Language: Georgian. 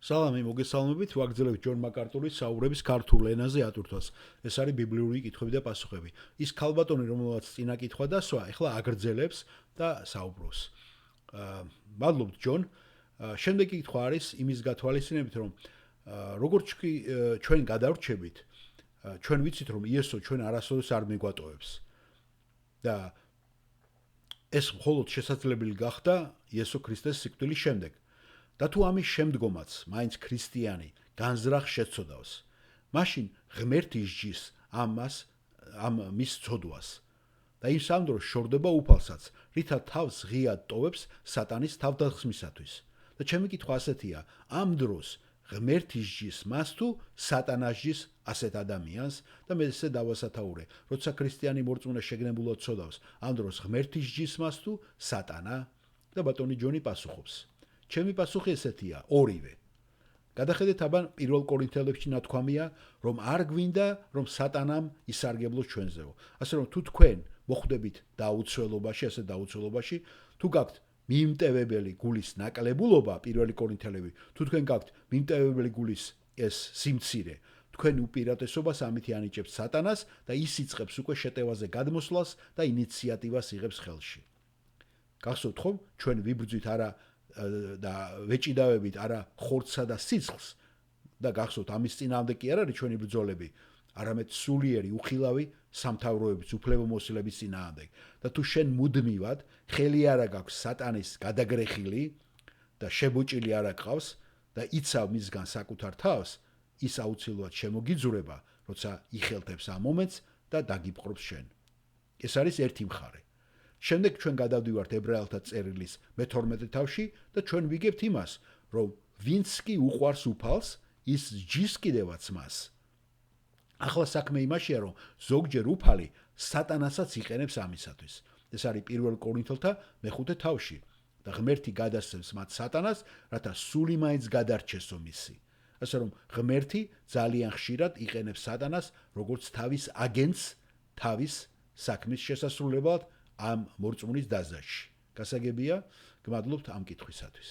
სალამი მოგესალმებით, ვაგრძელებთ ჯონ მაკარტურის საუბრების ქართულ ენაზე ატვირთვას. ეს არის ბიბლიური კითხვები და პასუხები. ის ქალბატონი, რომელსაც წინა კითხვა დასვა, ეხლა აგრძელებს და საუბრობს. მადლობთ ჯონ. შემდეგი კითხვა არის იმის გათვალისწინებით, რომ როგორც ჩვენ გადავრჩებით, ჩვენ ვიცით, რომ იესო ჩვენ არასოდეს არ მიგვატოვებს. და ეს მხოლოდ შესაძლებელი გახდა იესო ქრისტეს სიკვდილის შემდეგ. და თუ ამის შემდგომაც მაინც ქრისტიანი განზრახ შეცოდავს, მაშინ ღმერთი სჯის ამ მის ცოდვას და ის ამ დროს შორდება უფალსაც, რითა თავს ღიად ტოვებს სატანის თავდასხმისათვის. და ჩემი კითხვა ასეთია, ამ დროს ღმერთი სჯის მას თუ სატანა სჯის ასეთ ადამიანს და მე ესე დავასათაურე, როცა ქრისტიანი მორწმუნე შეგნებულად ცოდავს, ამ დროს ღმერთი სჯის მას თუ სატანა და ბატონი ჯონი პასუხობს. ჩემი პასუხი ესეთია, ორივე. გადახედეთ აბა 1 კორინთელებში ნათქვამია, რომ არ გვინდა, რომ სატანამ ისარგებლოს ჩვენზეო. ასე რომ თუ თქვენ მოხვდებით დაუცველობაში, ასე დაუცველობაში, თუ გაქვთ მიიმტევებელი გულის ნაკლებულობა, 1 კორინთელები, თუ თქვენ გაქვთ მიიმტევებელი გულის ეს სიმცირე, თქვენ უპირატესობას ამით ანიჭებთ სატანას და ის იწყებს უკვე შეტევაზე გადმოსვლას და ინიციატივას იღებს ხელში. გახსოვთ ხომ, ჩვენ ვიბრძვით არა და ვეჭიდავებით არა ხორცსა და სიცხლს და გახსოვთ ამის წინააღმდეგ კი არ არის ჩვენი ბრძოლები, არამედ სულიერი უხილავი სამთავროების უფლებამოსილების წინააღმდეგ. და თუ შენ მუდმივად ხელი არა გაქვს სატანის გადაგრეხილი და შებოჭილი არა გყავს და იცავ მისგან საკუთარ თავს, ის აუცილებლად შემოგიძურება, როცა იხელთებს ამ მომენტს და დაგიპყრობს შენ. ეს არის ერთი მხარე. შემდეგ ჩვენ გადავდივართ ებრაელთა წერილის მე-12 თავში და ჩვენ ვიგებთ იმას, რომ ვინც კი უყვარს უფალს, ის სჯის კიდევაც მას. ახლა საქმე იმაშია, რომ ზოგჯერ უფალი სატანასაც იყენებს ამისათვის. ეს არის 1 კორინთელთა მე-5 თავში და ღმერთი გადასცემს მათ სატანას, რათა სული მაინც გადარჩესო მისი. ასე რომ ღმერთი ძალიან ხშირად იყენებს სატანას, როგორც თავის აგენტს თავის საქმის შესასრულებლად ამ მორწმუნის დაზაში. გასაგებია, გმადლობთ ამ კითხვისათვის.